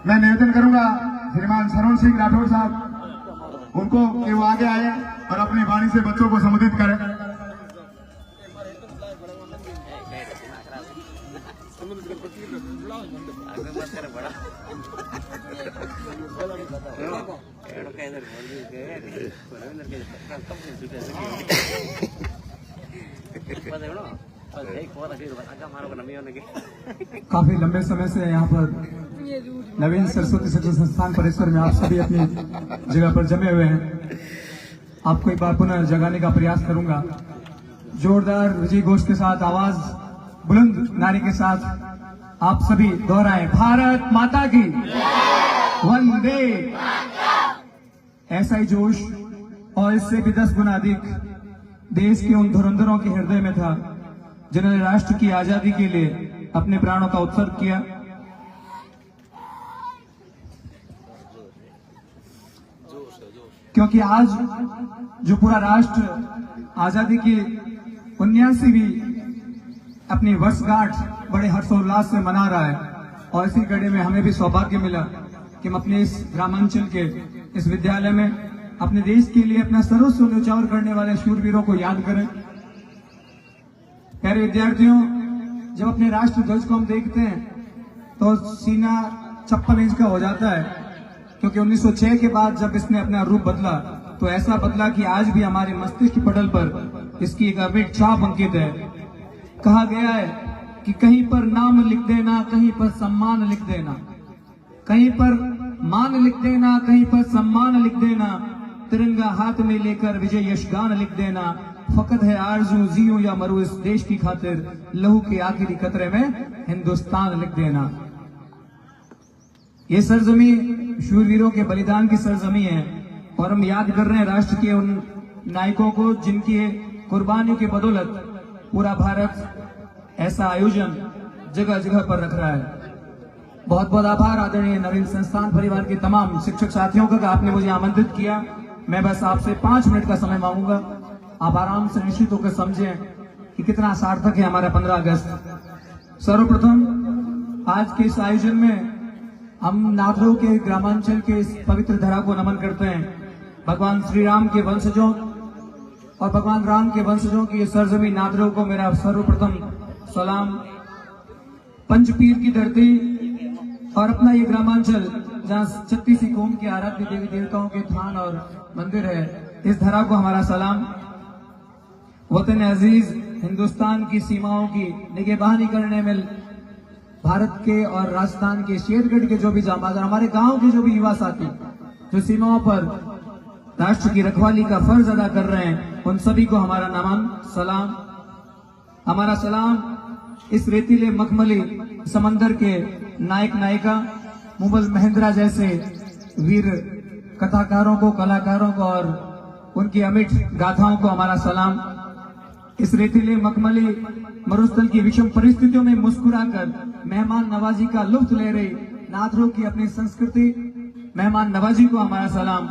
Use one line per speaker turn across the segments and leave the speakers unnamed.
मैं निवेदन करूंगा श्रीमान सरवण सिंह राठौर साहब उनको कि वो आगे आए और अपनी वाणी से बच्चों को संबोधित करें।
काफी लंबे समय से यहाँ पर नवीन सरस्वती शिक्षण संस्थान परिसर में आप सभी अपनी जगह पर जमे हुए हैं। आपको एक बार पुनः जगाने का प्रयास करूंगा। जोरदार विजय घोष के साथ, आवाज बुलंद नारे के साथ आप सभी दोहराएं, भारत माता की वंदे। ऐसा ही जोश और इससे भी 10 गुना अधिक देश के उन धुरंधरों के हृदय में था जिन्होंने राष्ट्र की आजादी के लिए अपने प्राणों का उत्सर्ग किया। क्योंकि आज जो पूरा राष्ट्र आजादी की 79वीं अपनी वर्षगांठ बड़े हर्षोल्लास से मना रहा है, और इसी कड़ी में हमें भी सौभाग्य मिला कि हम अपने इस ग्रामांचल के इस विद्यालय में अपने देश के लिए अपना सर्वस्व न्यौछावर करने वाले शूरवीरों को याद करें। प्यारे विद्यार्थियों, जब अपने राष्ट्र ध्वज को हम देखते हैं तो सीना 56 इंच का हो जाता है, क्योंकि 1906 के बाद जब इसने अपना रूप बदला तो ऐसा बदला कि आज भी हमारे मस्तिष्क पटल पर इसकी एक अमिट छाप अंकित है। कहा गया है कि कहीं पर नाम लिख देना, कहीं पर सम्मान लिख देना, कहीं पर मान लिख देना, कहीं पर सम्मान लिख देना, तिरंगा हाथ में लेकर विजय यशगान लिख देना, फकत है आरज़ू जियूं या मरूं इस देश की खातिर, लहू के आखिरी कतरे में हिंदुस्तान लिख देना। ये सरजमी शूरवीरों के बलिदान की सरजमी है, और हम याद कर रहे हैं राष्ट्र के उन नायकों को जिनकी कुर्बानियों की बदौलत पूरा भारत ऐसा आयोजन जगह जगह पर रख रहा है। बहुत बहुत आभार आदरणीय नवीन संस्थान परिवार के तमाम शिक्षक साथियों का, आपने मुझे आमंत्रित किया। मैं बस आपसे 5 मिनट का समय मांगूंगा। आप आराम से निश्चित होकर समझें कि कितना सार्थक है हमारा 15 अगस्त। सर्वप्रथम आज के इस आयोजन में हम नादरों के ग्रामांचल के इस पवित्र धरा को नमन करते हैं। भगवान श्री राम के वंशजों और भगवान राम के वंशजों की सरजमी नादरों को मेरा सर्वप्रथम सलाम। पंचपीर की धरती और अपना ये ग्रामांचल जहाँ 36 कौम के आराध्य देवी देवताओं के थान और मंदिर है, इस धरा को हमारा सलाम। वतन अजीज हिंदुस्तान की सीमाओं की निगहबानी करने में भारत के और राजस्थान के शेरगढ़ के जो भी जांबाज, हमारे गांव के जो भी युवा साथी जो सीमाओं पर राष्ट्र की रखवाली का फर्ज अदा कर रहे हैं, उन सभी को हमारा नमन सलाम। हमारा सलाम इस रेतीले मखमली समंदर के नायक नायिका मुगल महेंद्रा जैसे वीर कथाकारों को, कलाकारों को और उनकी अमिट गाथाओं को हमारा सलाम। इस रेतीले मखमली मरुस्थल की विषम परिस्थितियों में मुस्कुराकर मेहमान नवाजी का लुत्फ ले रही नादरों की अपनी संस्कृति मेहमान नवाजी को हमारा सलाम।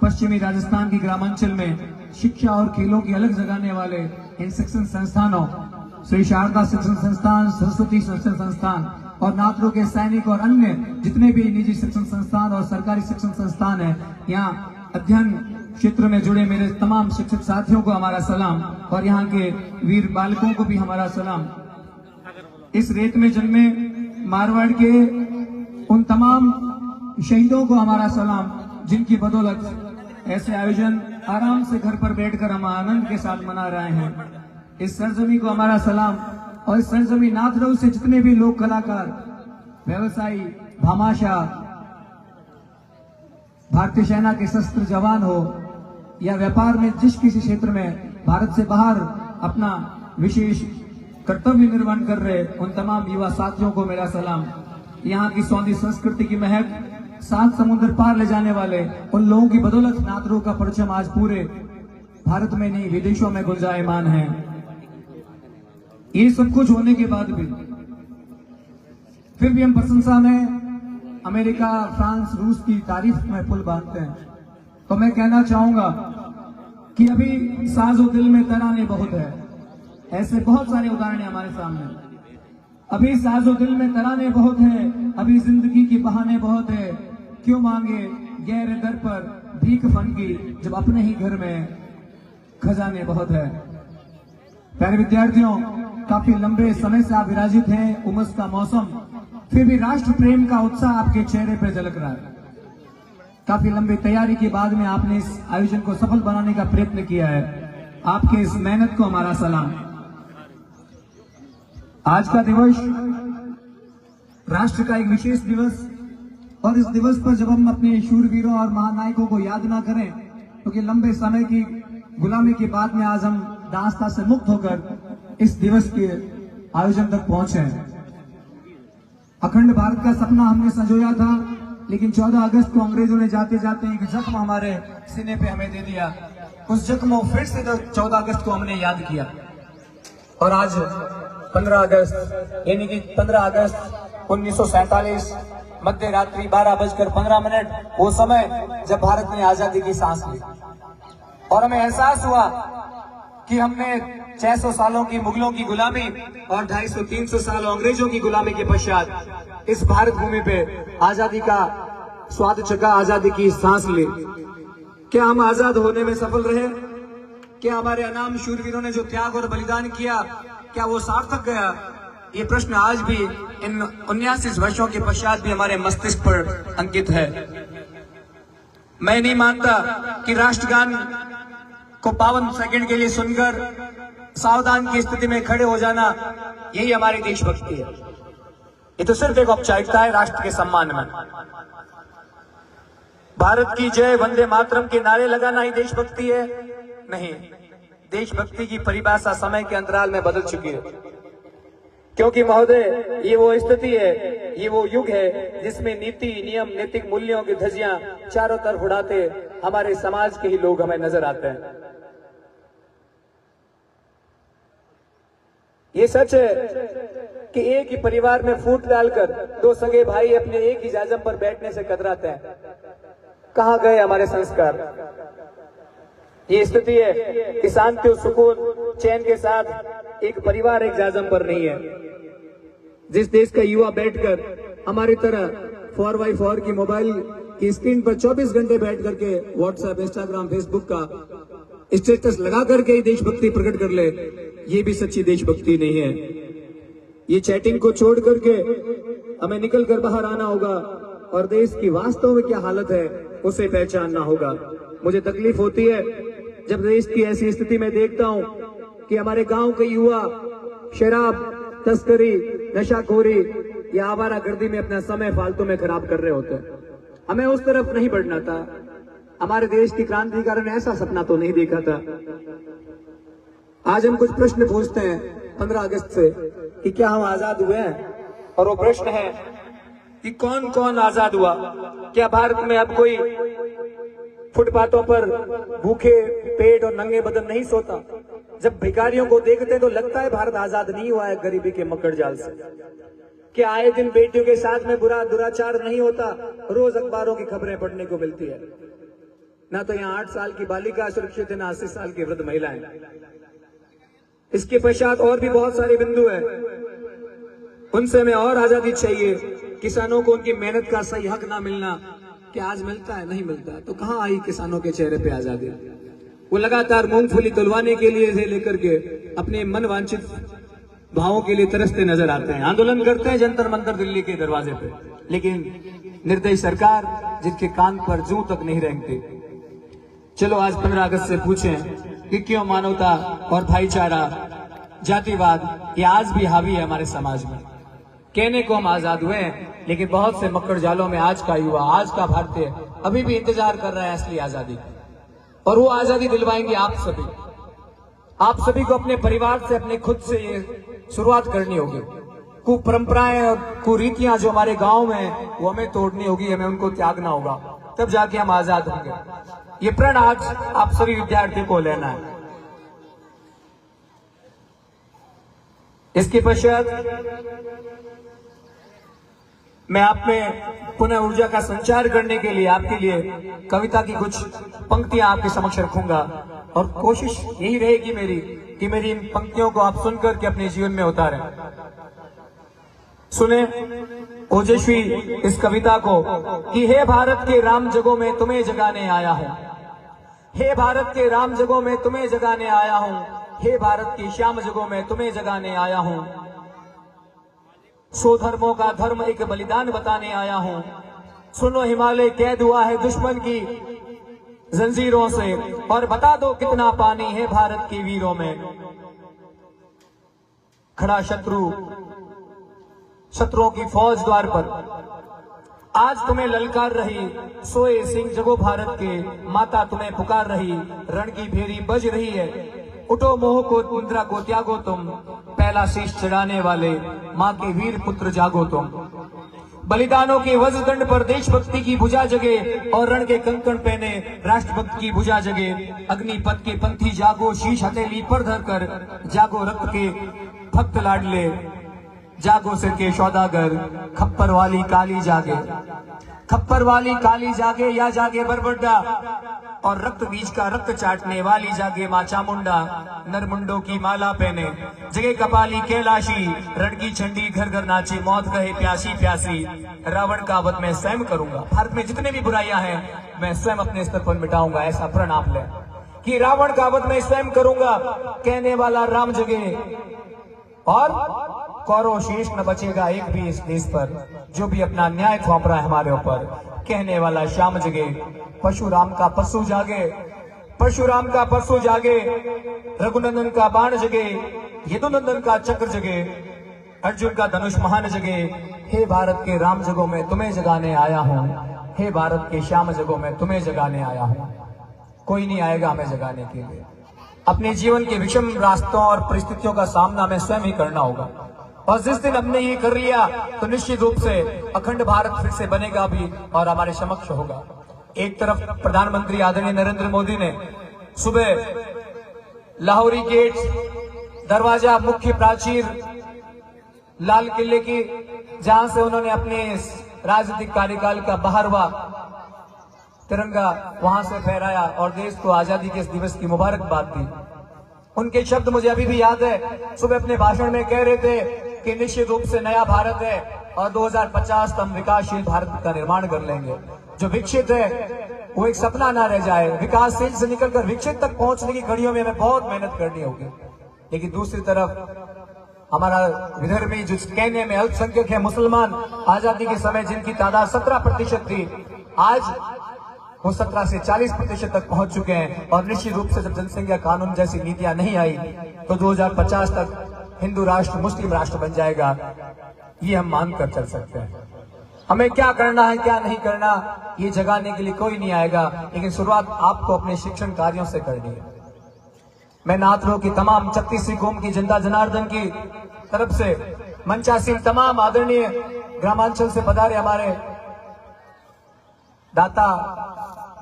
पश्चिमी राजस्थान की ग्रामांचल में शिक्षा और खेलों की अलग जगाने वाले इन शिक्षण संस्थानों, श्री शारदा शिक्षण संस्थान, सरस्वती शिक्षण संस्थान और नादरों के सैनिक और अन्य जितने भी निजी शिक्षण संस्थान और सरकारी शिक्षण संस्थान है, यहाँ अध्ययन क्षेत्र में जुड़े मेरे तमाम शिक्षक साथियों को हमारा सलाम, और यहाँ के वीर बालकों को भी हमारा सलाम। इस रेत में जन्मे मारवाड़ के उन तमाम शहीदों को हमारा सलाम, जिनकी बदौलत ऐसे आयोजन आराम से घर पर बैठकर हम आनंद के साथ मना रहे हैं। इस सरजमी को हमारा सलाम, और इस सरजमी नादरऊ से जितने भी लोग कलाकार, व्यवसायी, भामाशाह, भारतीय सेना के शस्त्र जवान हो या व्यापार में जिस किसी क्षेत्र में भारत से बाहर अपना विशेष कर्तव्य निर्वहन कर रहे उन तमाम युवा साथियों को मेरा सलाम। यहाँ की सौंधी संस्कृति की महक 7 समुद्र पार ले जाने वाले उन लोगों की बदौलत नादरऊ का परचम आज पूरे भारत में नहीं विदेशों में गुंजायमान है। ये सब कुछ होने के बाद भी फिर भी हम प्रशंसा में अमेरिका, फ्रांस, रूस की तारीफ में पुल बांधते हैं। तो मैं कहना चाहूंगा कि अभी साजो दिल में तराने बहुत है, ऐसे बहुत सारे उदाहरण हमारे सामने। अभी साजो दिल में तराने बहुत है, अभी जिंदगी की बहाने बहुत क्यों मांगे गहरे दर पर भीख फंकी जब अपने ही घर में खजाने बहुत है। प्यारे विद्यार्थियों, काफी लंबे समय से आप विराजित हैं, उमस का मौसम, फिर भी राष्ट्र प्रेम का उत्साह आपके चेहरे पर झलक रहा है। काफी लंबी तैयारी के बाद में आपने इस आयोजन को सफल बनाने का प्रयत्न किया है। आपके इस मेहनत को हमारा सलाम। आज का दिवस राष्ट्र का एक विशेष दिवस, और इस दिवस पर जब हम अपने शूरवीरों और महानायकों को याद ना करें, क्योंकि लंबे समय की गुलामी के बाद में आज हम दास्ता से मुक्त होकर इस दिवस के आयोजन तक पहुंचे हैं। अखंड भारत का सपना हमने संजोया था, लेकिन 14 अगस्त को अंग्रेजों ने जाते जाते एक जख्म हमारे सीने पे हमें दे दिया। उस जख्म को फिर से 14 अगस्त को हमने याद किया, और आज 15 अगस्त यानी कि 15 अगस्त 1947 मध्य रात्रि 12:15, वो समय जब भारत ने आजादी की सांस ली और हमें एहसास हुआ कि हमने 600 सालों की मुगलों की गुलामी और 250-300 सालों अंग्रेजों की गुलामी के पश्चात इस भारत भूमि पे आजादी का स्वाद चखा, आजादी की सांस ली। क्या हम आजाद होने में सफल रहे? क्या हमारे अनाम शूरवीरों ने जो त्याग और बलिदान किया, क्या वो सार्थक गया? ये प्रश्न आज भी इन 79 वर्षों के पश्चात भी हमारे मस्तिष्क पर अंकित है। मैं नहीं मानता कि राष्ट्रगान को 52 सेकंड के लिए सुनकर सावधान की स्थिति में खड़े हो जाना यही हमारी देशभक्ति है। ये तो सिर्फ एक औपचारिकता है राष्ट्र के सम्मान में। भारत की जय, वंदे मातरम के नारे लगाना ही देशभक्ति है? नहीं, देशभक्ति की परिभाषा समय के अंतराल में बदल चुकी है, क्योंकि महोदय ये वो स्थिति है, ये वो युग है जिसमें नीति, नियम, नैतिक मूल्यों की धज्जियां चारों तरफ उड़ाते हमारे समाज के ही लोग हमें नजर आते हैं। ये सच है कि एक ही परिवार में फूट डालकर 2 सगे भाई अपने एक ही जाजम पर बैठने से कतराते हैं। कहां गए हमारे संस्कार? ये स्थिति है कि शांति और सुकून, चैन के साथ एक परिवार एक जाजम पर नहीं है। जिस देश का युवा बैठकर हमारी तरह 4x4 की मोबाइल की स्क्रीन पर 24 घंटे बैठ करके व्हाट्सएप, इंस्टाग्राम, फेसबुक का स्टेटस लगा करके ही देशभक्ति प्रकट कर ले, ये भी सच्ची देशभक्ति नहीं है। ये चैटिंग को छोड़ करके हमें निकल कर बाहर आना होगा और देश की वास्तव में क्या हालत है उसे पहचानना होगा। मुझे तकलीफ होती है जब देश की ऐसी स्थिति में देखता हूं कि हमारे गांव के युवा शराब तस्करी, नशाखोरी या आवारागर्दी में अपना समय फालतू में खराब कर रहे होते हैं। हमें उस तरफ नहीं बढ़ना था। हमारे देश की क्रांतिकारों ने ऐसा सपना तो नहीं देखा था। आज हम कुछ प्रश्न पूछते हैं 15 अगस्त से कि क्या हम आजाद हुए हैं, और वो प्रश्न है कि कौन कौन आजाद हुआ? क्या भारत में अब कोई फुटपाथों पर भूखे पेट और नंगे बदन नहीं सोता? जब भिखारियों को देखते तो लगता है भारत आजाद नहीं हुआ है गरीबी के मकड़ जाल से। क्या आए दिन बेटियों के साथ में बुरा दुराचार नहीं होता? रोज अखबारों की खबरें पढ़ने को मिलती है। ना तो यहाँ 8 साल की बालिका सुरक्षित है, ना 80 साल की वृद्ध महिलाएं। इसके पश्चात और भी बहुत सारे बिंदु हैं, उनसे हमें और आजादी चाहिए। किसानों को उनकी मेहनत का सही हक ना मिलना, क्या आज मिलता है? नहीं मिलता है। तो कहां आई किसानों के चेहरे पे आजादी? वो लगातार मूंगफली तुलवाने के लिए से लेकर के अपने मन वांछित भावों के लिए तरसते नजर आते हैं। आंदोलन करते हैं जंतर मंतर दिल्ली के दरवाजे पे, लेकिन निर्दयी सरकार जिनके कान पर जूं तक नहीं रेंगती। चलो आज 15 अगस्त से पूछें कि क्यों मानवता और भाईचारा, जातिवाद ये आज भी हावी है हमारे समाज में। कहने को हम आजाद हुए हैं, लेकिन बहुत से मक्कड़ जालों में आज का युवा, आज का भारतीय अभी भी इंतजार कर रहा है असली आजादी, और वो आजादी दिलवाएंगे आप सभी। आप सभी को अपने परिवार से, अपने खुद से ये शुरुआत करनी होगी। कुपरंपराएं और कुरीतियां जो हमारे गांव में हैं वो हमें तोड़नी होगी, हमें उनको त्यागना होगा, तब जाके हम आजाद होंगे। ये प्रण आज आप सभी विद्यार्थियों को लेना है। इसके पश्चात मैं आप में पुनः ऊर्जा का संचार करने के लिए आपके लिए कविता की कुछ पंक्तियां आपके समक्ष रखूंगा, और कोशिश यही रहेगी मेरी कि मेरी इन पंक्तियों को आप सुनकर के अपने जीवन में उतारें। सुने ओजस्वी इस कविता को कि हे भारत के राम जगों में तुम्हें जगाने आया हूं, हे भारत के राम जगों में तुम्हें जगाने आया हूं, हे भारत की श्याम जगों में तुम्हें जगाने आया हूं, सो धर्मों का धर्म एक बलिदान बताने आया हूं, सुनो हिमालय कैद हुआ है दुश्मन की जंजीरों से, और बता दो कितना पानी है भारत के वीरों में। खड़ा शत्रुओं की फौज द्वार पर, आज तुम्हें ललकार रही, सोए सिंह जगो भारत के, माता तुम्हें पुकार रही, रण की भेरी बज रही है, उठो मोह को इंद्रा को त्यागो तुम, पहला शीश चढ़ाने वाले माँ के वीर पुत्र जागो तुम। बलिदानों के वज्रदंड पर देशभक्ति की भुजा जगे, और रण के कंकण पहने राष्ट्रभक्त की भुजा जगे। अग्निपथ के पंथी जागो, शीश हथेली पर धरकर, जागो रक्त के भक्त लाडले, जागो सिर के सौदागर, खप्पर वाली काली जागे, खप्पर वाली काली जागे, या जागे बरबड्डा, और रक्त बीज का रक्त चाटने वाली जागे माँ चामुंडा, नरमुंडों की माला पहने जगे कपाली कैलाशी, रण की झंडी घर घर नाचे, मौत कहे प्यासी प्यासी, रावण का वध मैं स्वयं करूंगा। भारत में जितने भी बुराइयां हैं मैं स्वयं अपने स्तर पर मिटाऊंगा, ऐसा प्रण आप ले कि रावण का वध मैं स्वयं करूंगा, कहने वाला राम जगे, और कौरव शेष न बचेगा एक भी इस देश पर, जो भी अपना न्याय थोप रहा है हमारे ऊपर, कहने वाला श्याम जगे। परशुराम का परसु जागे, परशुराम का परसु जागे, रघुनंदन का बाण जगे, यदुनंदन का चक्र जगे, अर्जुन का धनुष महान जगे। हे भारत के राम जगों में तुम्हें जगाने आया हूं, हे भारत के श्याम जगों में तुम्हें जगाने आया हूं। कोई नहीं आएगा हमें जगाने के लिए, अपने जीवन के विषम रास्तों और परिस्थितियों का सामना हमें स्वयं ही करना होगा, और जिस दिन हमने ये कर लिया तो निश्चित रूप से अखंड भारत फिर से बनेगा भी और हमारे समक्ष होगा। एक तरफ प्रधानमंत्री आदरणीय नरेंद्र मोदी ने सुबह लाहौरी गेट, दरवाजा, मुख्य प्राचीर, लाल किले की, जहां से उन्होंने अपने राजनीतिक कार्यकाल का 12वां तिरंगा वहां से फहराया और देश को आजादी के इस दिवस की मुबारकबाद दी। उनके शब्द मुझे अभी भी याद है, सुबह अपने भाषण में कह रहे थे कि निश्चित रूप से नया भारत है और 2050 तक हम विकासशील भारत का निर्माण कर लेंगे। जो विकसित है वो एक सपना ना रह जाए, विकासशील से निकलकर विकसित तक पहुंचने की कड़ियों में हमें बहुत मेहनत करनी होगी। लेकिन दूसरी तरफ हमारा विदर्भी जो कहने में अल्पसंख्यक है मुसलमान, आजादी के समय जिनकी तादाद 17% थी, आज वो 17 से 40% तक पहुंच चुके हैं। और निश्चित रूप से जब जनसंख्या कानून जैसी नीतियां नहीं आई तो 2050 तक हिंदू राष्ट्र मुस्लिम राष्ट्र बन जाएगा, ये हम मानकर चल सकते हैं। हमें क्या करना है क्या नहीं करना ये जगाने के लिए कोई नहीं आएगा, लेकिन शुरुआत आपको अपने शिक्षण कार्यों से करनी है। मैं नाथरों की तमाम 36वीं कौम की जनता जनार्दन की तरफ से मंचासीन तमाम आदरणीय ग्रामांचल से पधारे हमारे दाता,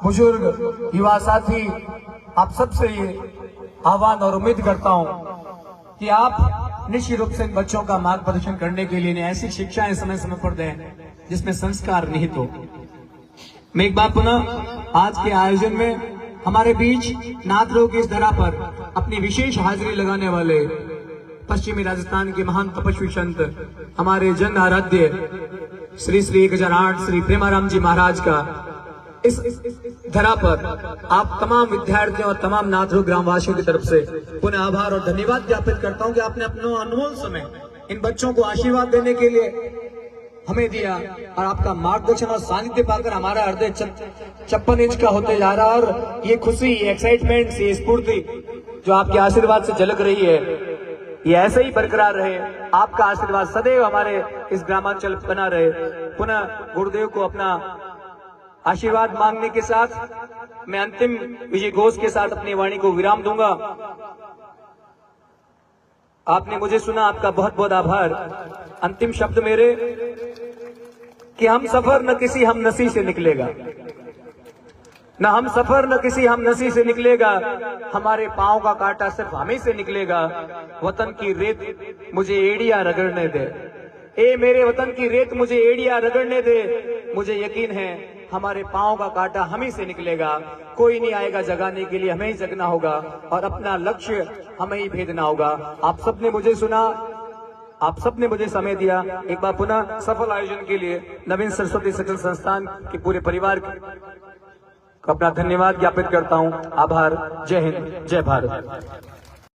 बुजुर्ग, युवा साथी, आप सबसे ये आह्वान और उम्मीद करता हूं कि आप निश्चित रूप से इन बच्चों का मार्गदर्शन करने के लिए ऐसी शिक्षाएं समय समय पर दें जिसमें संस्कार निहित हो। मैं एक बार पुनः आज के आयोजन में हमारे बीच नाथरों की इस धरा पर अपनी विशेष हाजिरी लगाने वाले पश्चिमी राजस्थान के महान तपस्वी संत, हमारे जन आराध्य श्री 1008 श्री प्रेमाराम जी महाराज का इस धरा पर आप तमाम विद्यार्थियों और तमाम नाथरों ग्रामवासियों की तरफ से पुनः आभार और धन्यवाद ज्ञापित करता हूं कि आपने अपना अनमोल समय इन बच्चों को आशीर्वाद देने के लिए हमें दिया, और आपका मार्गदर्शन और सानिध्य पाकर हमारा हृदय 56 इंच का होते जा रहा है। और ये खुशी, ये एक्साइटमेंट, ये स्फूर्ति जो आपके आशीर्वाद से झलक रही है, ये ऐसे ही बरकरार रहे। आपका आशीर्वाद सदैव हमारे इस ग्रामांचल बना रहे। पुनः गुरुदेव को अपना आशीर्वाद मांगने के साथ मैं अंतिम विजय घोष के साथ अपनी वाणी को विराम दूंगा। आपने मुझे सुना, आपका बहुत बहुत आभार। अंतिम शब्द मेरे कि हम सफर न किसी हम नसी से निकलेगा, न हम सफर न किसी हम नसी से निकलेगा, हमारे पांव का कांटा सिर्फ हमें से निकलेगा। वतन की रेत मुझे एड़िया रगड़ने दे, ए मेरे वतन की रेत मुझे एड़िया रगड़ने दे। मुझे यकीन है हमारे पांव का कांटा हम ही से निकलेगा। कोई नहीं आएगा जगाने के लिए, हमें ही जगना होगा और अपना लक्ष्य हमें ही भेदना होगा। आप सबने मुझे सुना,
आप सबने मुझे समय दिया। एक बार पुनः सफल आयोजन के लिए नवीन सरस्वती शिक्षण संस्थान के पूरे परिवार को अपना धन्यवाद ज्ञापित करता हूं। आभार। जय हिंद, जय भारत।